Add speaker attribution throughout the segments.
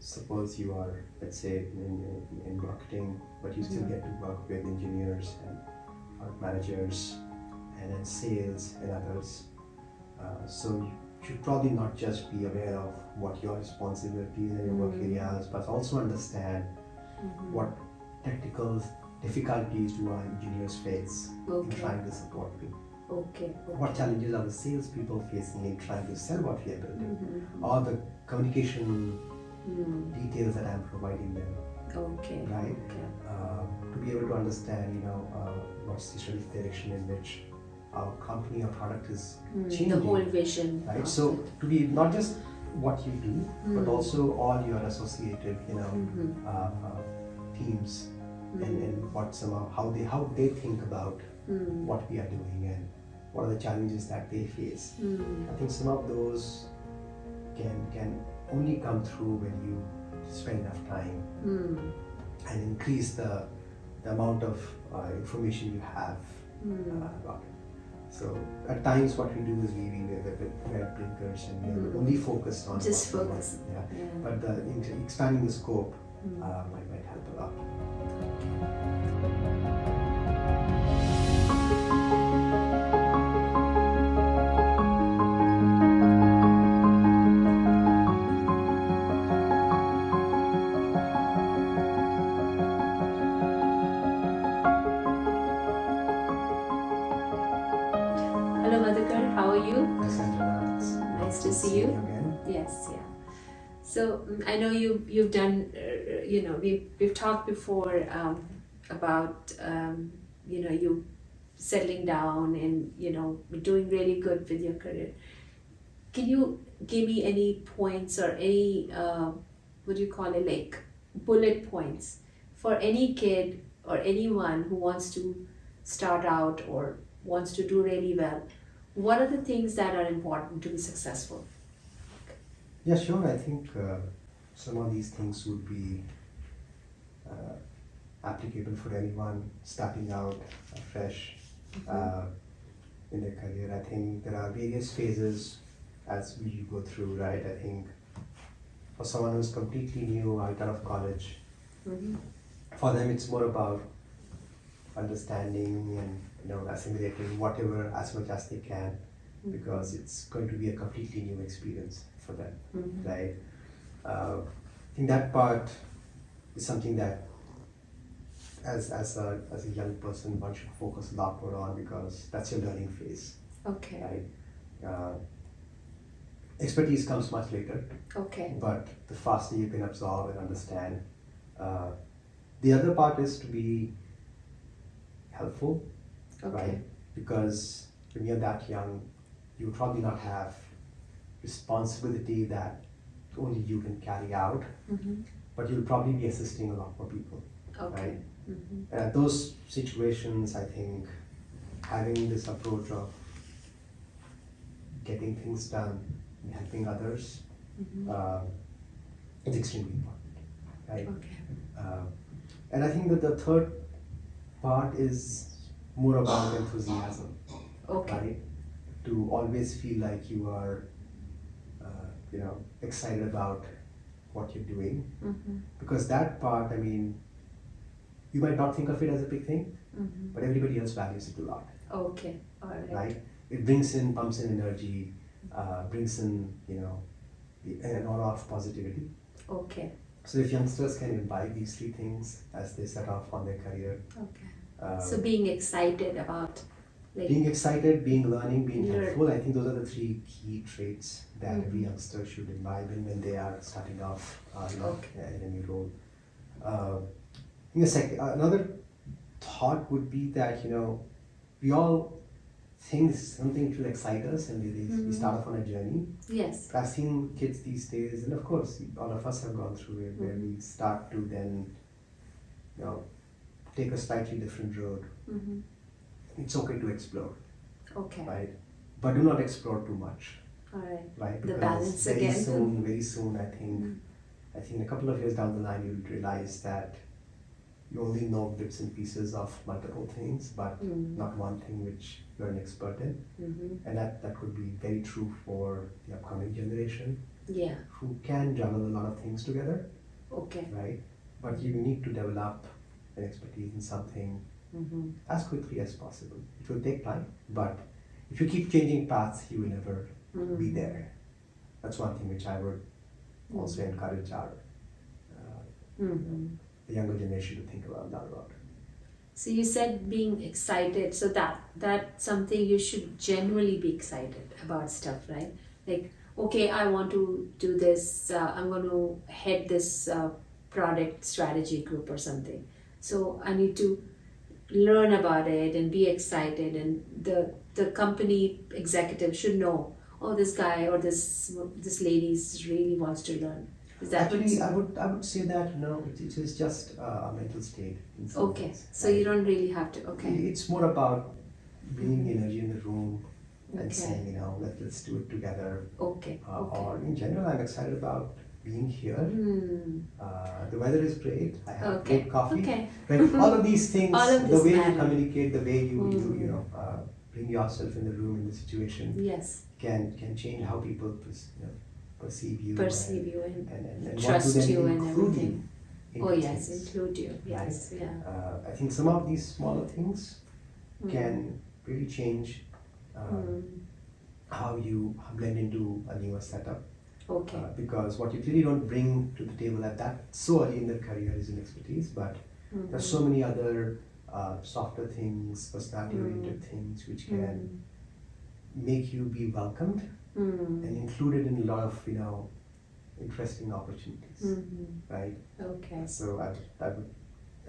Speaker 1: suppose you are, let's say, in marketing, but you still get to work with engineers and product managers and then sales and others. So you should probably not just be aware of what your responsibilities and your work areas, but also understand what technical difficulties do our engineers face in trying to support me. What challenges are the salespeople facing in trying to sell what we are building, or the communication details that I'm providing them. Right? To be able to understand, what's the strategic direction in which our company or product is changing.
Speaker 2: The whole vision.
Speaker 1: Right? So to be not just what you do, but also all your associated, teams and what how they think about what we are doing and what are the challenges that they face. I think some of those can only come through when you spend enough time and increase the amount of information you have about it. So at times what we do is we wear blinkers and we're only focused on
Speaker 2: just focus.
Speaker 1: But expanding the scope might help a lot.
Speaker 2: Hello Madhukar, how are you?
Speaker 1: Hi Sanjana.
Speaker 2: Nice to see you.
Speaker 1: Again.
Speaker 2: Yes, yeah. So I know you've done, we've talked before about, you settling down and, doing really good with your career. Can you give me any points or any, like bullet points for any kid or anyone who wants to start out or wants to do really well? What are the things that are important to be successful?
Speaker 1: Yeah, sure. I think some of these things would be applicable for anyone starting out fresh in their career. I think there are various phases as we go through, right? I think for someone who's completely new out of college, for them it's more about understanding and assimilating whatever as much as they can, because it's going to be a completely new experience for them, right? I think that part is something that as a young person one should focus a lot more on, because that's your learning phase. Right? Expertise comes much later. But the faster you can absorb and understand. The other part is to be helpful, right? Because when you're that young, you will probably not have responsibility that only you can carry out, but you'll probably be assisting a lot more people, right? And at those situations, I think having this approach of getting things done and helping others is extremely important, right? And I think that the third part is more about enthusiasm, right? To always feel like you are, excited about what you're doing, because that part, I mean, you might not think of it as a big thing, but everybody else values it a lot. Right? It pumps in energy, brings in, an aura of positivity. So if youngsters can imbibe these three things as they set off on their career.
Speaker 2: So being excited about
Speaker 1: being excited, being learning, being helpful, I think those are the three key traits that every youngster should imbibe in when they are starting off in a new role. Another thought would be that, we all think something should excite us and we start off on a journey.
Speaker 2: Yes.
Speaker 1: But I've seen kids these days, and of course all of us have gone through it, where we start to then take a slightly different road. It's okay to explore, right? But do not explore too much, right?
Speaker 2: The balance
Speaker 1: very
Speaker 2: again.
Speaker 1: Very soon, I think a couple of years down the line, you'll realize that you only know bits and pieces of multiple things, but not one thing which you're an expert in. And that could be very true for the upcoming generation.
Speaker 2: Yeah.
Speaker 1: who can juggle a lot of things together,
Speaker 2: Okay.
Speaker 1: right? But you need to develop an expertise in something
Speaker 2: Mm-hmm.
Speaker 1: as quickly as possible. It will take time, but if you keep changing paths, you will never be there. That's one thing which I would also encourage our the younger generation to think about that about.
Speaker 2: So you said being excited, so that's something you should genuinely be excited about stuff, right? Like, okay, I want to do this. I'm going to head this product strategy group or something. So I need to learn about it and be excited, and the company executive should know, oh, this guy or this lady really wants to learn. Is that
Speaker 1: Actually,
Speaker 2: what's-
Speaker 1: I would say that no, it is just a mental state in some
Speaker 2: okay?
Speaker 1: ways,
Speaker 2: So
Speaker 1: right?
Speaker 2: you don't really have to. Okay.
Speaker 1: It's more about bringing energy in the room and
Speaker 2: Okay.
Speaker 1: saying, you know, let's do it together.
Speaker 2: Okay. Okay.
Speaker 1: Or in general, I'm excited about being here.
Speaker 2: Hmm.
Speaker 1: The weather is great. I have
Speaker 2: Okay.
Speaker 1: great coffee.
Speaker 2: Okay.
Speaker 1: Like all of these things,
Speaker 2: All of
Speaker 1: the
Speaker 2: this
Speaker 1: way
Speaker 2: matter.
Speaker 1: you communicate, the way you know bring yourself in the room in the situation
Speaker 2: Yes.
Speaker 1: can change how people perceive you
Speaker 2: Perceive you and
Speaker 1: and
Speaker 2: trust
Speaker 1: want to then
Speaker 2: you and
Speaker 1: include
Speaker 2: everything.
Speaker 1: you
Speaker 2: Oh
Speaker 1: into
Speaker 2: yes,
Speaker 1: things.
Speaker 2: include you. Yes. Yeah.
Speaker 1: I think some of these smaller things can really change how you blend into a newer setup.
Speaker 2: Okay.
Speaker 1: Because what you clearly don't bring to the table at that so early in the career is an expertise, but there's so many other softer things, personality-oriented things, which can make you be welcomed and included in a lot of interesting opportunities, right?
Speaker 2: Okay.
Speaker 1: So I would,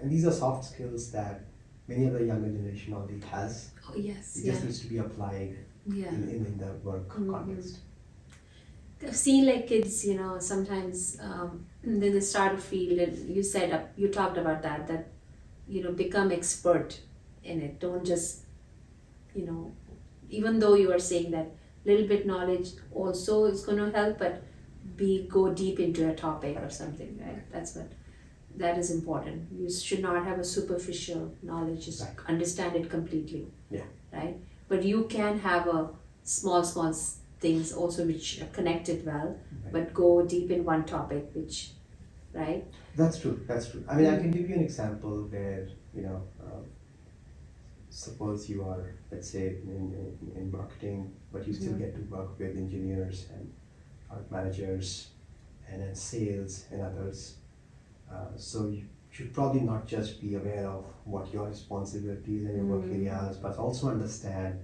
Speaker 1: and these are soft skills that many other younger generation already has.
Speaker 2: Oh yes.
Speaker 1: It
Speaker 2: Yeah.
Speaker 1: just needs to be applied
Speaker 2: Yeah.
Speaker 1: in the work context.
Speaker 2: I've seen like kids, sometimes then they start to feel that you talked about that, become expert in it. Don't just, even though you are saying that little bit knowledge also is going to help, but go deep into a topic or something, right? That is important. You should not have a superficial knowledge, just
Speaker 1: Right.
Speaker 2: understand it completely.
Speaker 1: Yeah.
Speaker 2: Right? But you can have a small things also which are connected well,
Speaker 1: Right.
Speaker 2: but go deep in one topic, which, right?
Speaker 1: That's true. That's true. I mean, I can give you an example where suppose you are, let's say, in marketing, but you still get to work with engineers and product managers, and then sales and others. So you should probably not just be aware of what your responsibilities and your work areas, but also understand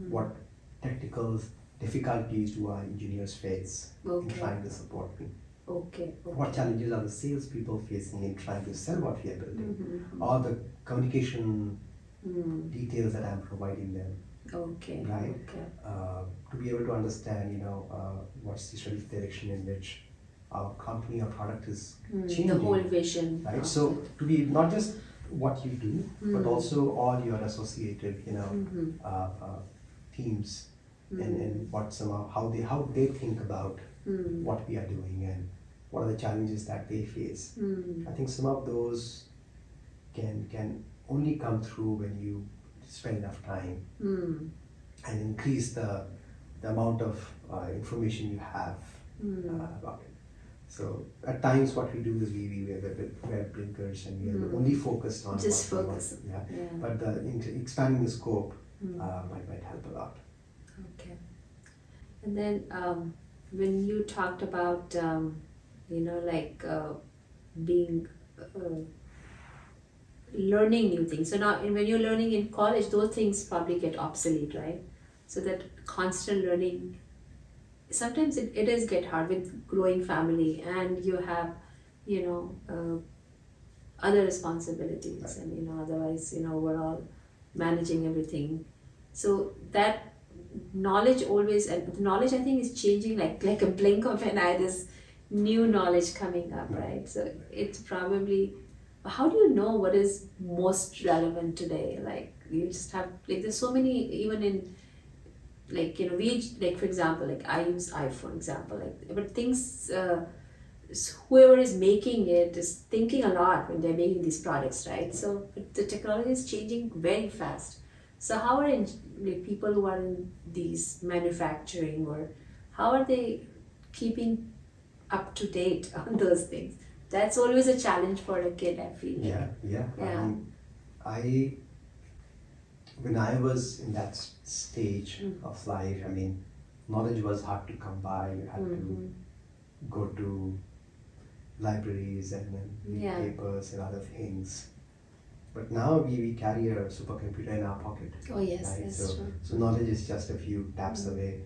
Speaker 1: what technical difficulties do our engineers face in
Speaker 2: Okay.
Speaker 1: trying to support me.
Speaker 2: Okay.
Speaker 1: What challenges are the salespeople facing in trying to sell what we are building,
Speaker 2: Mm-hmm.
Speaker 1: or the communication details that I'm providing them,
Speaker 2: Okay.
Speaker 1: right?
Speaker 2: Okay.
Speaker 1: To be able to understand, what's the strategic direction in which our company or product is changing,
Speaker 2: The whole vision.
Speaker 1: right?
Speaker 2: of
Speaker 1: So
Speaker 2: it.
Speaker 1: to be not just what you do, but also all your associated, teams and what somehow how they think about what we are doing and what are the challenges that they face. I think some of those can only come through when you spend enough time and increase the amount of information you have about it. So at times what we do is we wear blinkers and we are only focused on
Speaker 2: Just
Speaker 1: what we
Speaker 2: focus.
Speaker 1: want. Yeah.
Speaker 2: Yeah.
Speaker 1: But expanding the scope might help a lot.
Speaker 2: Okay. And then when you talked about, being learning new things. So now when you're learning in college, those things probably get obsolete, right? So that constant learning, sometimes it is get hard with growing family, and you have, other responsibilities,
Speaker 1: Right.
Speaker 2: and otherwise, we're all managing everything. So that knowledge always, and the knowledge I think is changing like a blink of an eye. There's new knowledge coming up, right? So it's probably, how do you know what is most relevant today? Like you just have, like there's so many, even in for example, like I use iPhone example, but things, whoever is making it is thinking a lot when they're making these products, right? So but the technology is changing very fast. So how are people who are in these manufacturing, or how are they keeping up to date on those things. That's always a challenge for a kid, I feel.
Speaker 1: Yeah.
Speaker 2: Yeah.
Speaker 1: I when I was in that stage of life, knowledge was hard to come by. You had to go to libraries and then read
Speaker 2: Yeah.
Speaker 1: papers and other things. But now we carry a supercomputer in our pocket.
Speaker 2: Oh yes,
Speaker 1: Right?
Speaker 2: that's true.
Speaker 1: So knowledge is just a few taps away.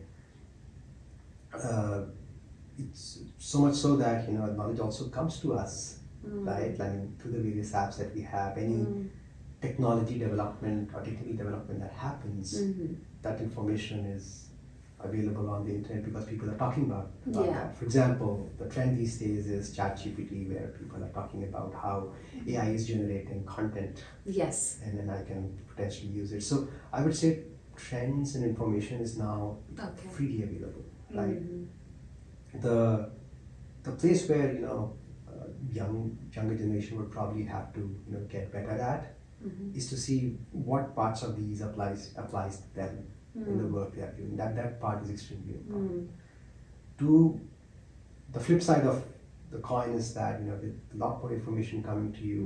Speaker 1: It's so much so that knowledge also comes to us, right? Through the various apps that we have, any technology development or technical development that happens, that information is available on the internet because people are talking about
Speaker 2: Yeah.
Speaker 1: that. For example, the trend these days is ChatGPT, where people are talking about how AI is generating content,
Speaker 2: Yes.
Speaker 1: and then I can potentially use it. So I would say trends and information is now
Speaker 2: Okay.
Speaker 1: freely available, right? The place where younger generation would probably have to get better at is to see what parts of these applies to them in the work they are doing. That part is extremely important. To the flip side of the coin is that with a lot more information coming to you,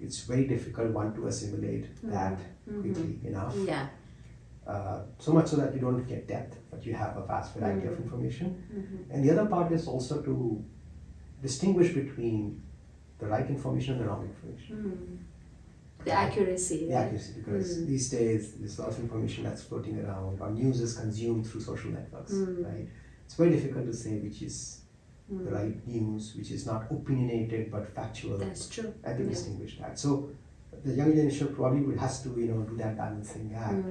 Speaker 1: it's very difficult to assimilate that quickly enough.
Speaker 2: Yeah.
Speaker 1: So much so that you don't get depth, but you have a vast variety of information. And the other part is also to distinguish between the right information and the wrong information.
Speaker 2: The accuracy.
Speaker 1: The
Speaker 2: Right?
Speaker 1: accuracy, because these days there's a lot of information that's floating around, or news is consumed through social networks, right? It's very difficult to say which is the right news, which is not opinionated but factual,
Speaker 2: That's true.
Speaker 1: and to
Speaker 2: Yeah.
Speaker 1: distinguish that. So the younger generation probably has to do that balancing act,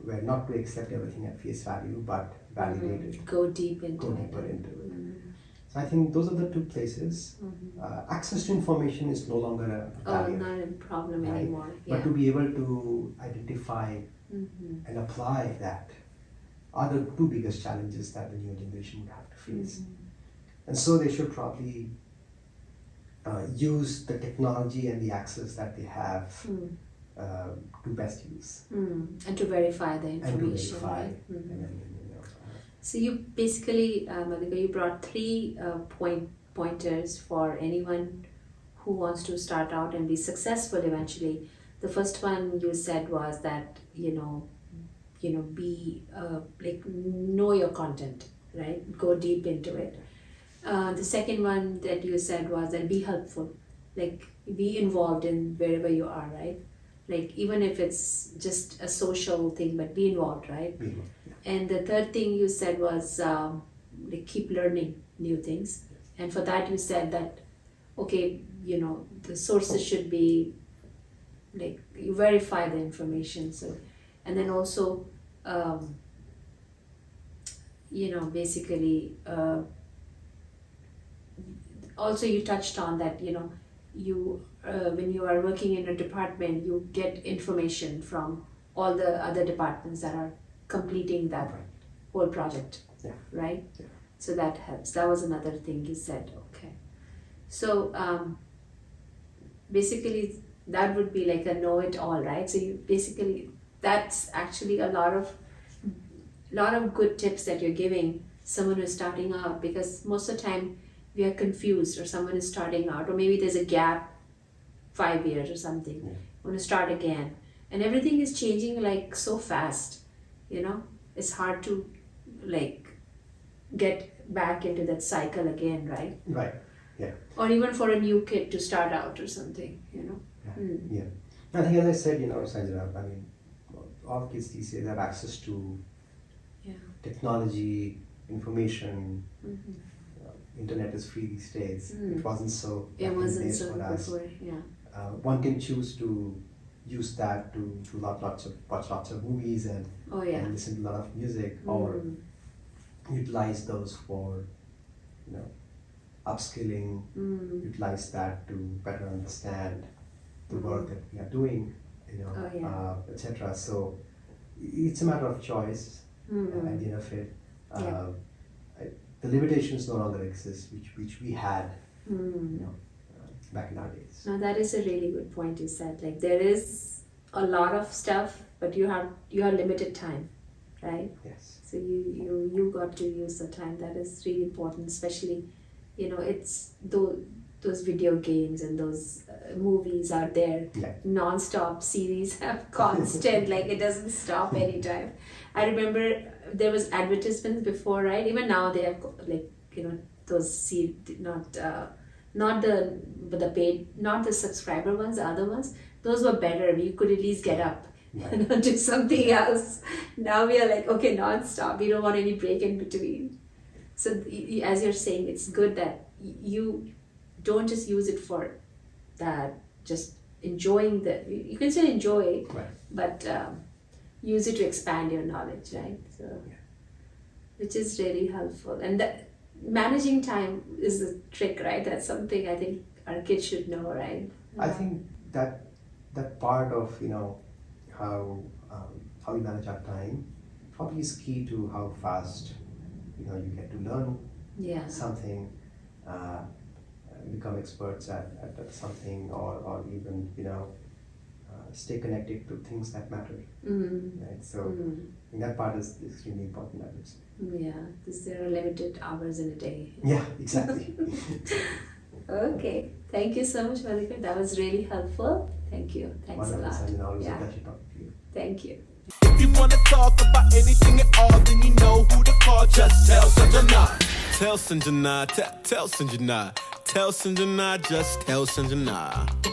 Speaker 1: where not to accept everything at face value, but validate it,
Speaker 2: Go deep into
Speaker 1: go
Speaker 2: it.
Speaker 1: deeper into it. So I think those are the two places. Access to information is no longer a
Speaker 2: Oh,
Speaker 1: barrier,
Speaker 2: not a problem
Speaker 1: right?
Speaker 2: anymore.
Speaker 1: But
Speaker 2: Yeah.
Speaker 1: to be able to identify and apply that are the two biggest challenges that the new generation would have to face. And so they should probably use the technology and the access that they have to best use,
Speaker 2: And to verify the
Speaker 1: and to
Speaker 2: information.
Speaker 1: verify.
Speaker 2: Right?
Speaker 1: And then,
Speaker 2: So you basically, Madhika, you brought three pointers for anyone who wants to start out and be successful eventually. The first one you said was that be know your content, right? Go deep into it. The second one that you said was that be helpful, like be involved in wherever you are, right? Like even if it's just a social thing, but be involved, right? And the third thing you said was keep learning new things. And for that you said that, okay, the sources should be like you verify the information. So, and then also, basically, also you touched on that, you when you are working in a department, you get information from all the other departments that are completing that whole project, right?
Speaker 1: Yeah.
Speaker 2: So that helps. That was another thing you said. Okay. So basically that would be like a know-it-all, right? So you basically, that's actually a lot of good tips that you're giving someone who's starting out, because most of the time we are confused, or someone is starting out, or maybe there's a gap 5 years or something. I want to start again, and everything is changing like so fast. It's hard to like get back into that cycle again, right?
Speaker 1: Right. Yeah.
Speaker 2: Or even for a new kid to start out or something.
Speaker 1: Yeah. I think, as I said, Sanjana, all kids these days have access to technology, information. Internet is free these days. It wasn't so.
Speaker 2: It wasn't
Speaker 1: days
Speaker 2: so
Speaker 1: for us.
Speaker 2: before. Yeah.
Speaker 1: One can choose to use that to watch lots of movies and listen to a lot of music, or utilize those for upskilling, utilize that to better understand the work that we are doing, etc. So it's a matter of choice at the end of it. The limitations no longer exist, which we had back in our days.
Speaker 2: Now that is a really good point you said. Like there is a lot of stuff, but you have limited time, right?
Speaker 1: Yes.
Speaker 2: So you got to use the time. That is really important, especially, it's those video games and those movies out there, non-stop series have constant, like it doesn't stop anytime. I remember there was advertisements before, right? Even now they have like, those not the paid, not the subscriber ones, the other ones. Those were better. You could at least get up and do something else. Now we are like, okay, non-stop. We don't want any break in between. So as you're saying, it's good that you don't just use it for that, just enjoying you can still enjoy it, but use it to expand your knowledge, right? So, which is really helpful. And managing time is the trick, right? That's something I think our kids should know, right?
Speaker 1: I think that part of how we manage our time probably is key to how fast you get to learn something, become experts at something, or even stay connected to things that matter, right? So I think that part is extremely important, I would say.
Speaker 2: Yeah, because there are limited hours in a day.
Speaker 1: Yeah, exactly.
Speaker 2: Okay, thank you so much, Madhukar. That was really helpful. Thank you. Thanks a lot.
Speaker 1: Sanjana, always a pleasure talking to you.
Speaker 2: Thank you.
Speaker 3: If you wanna talk about anything at all, then you know who to call. Just tell Sanjana. Tell Sanjana. Tell Sanjana. Tell Sanjana. Just tell Sanjana.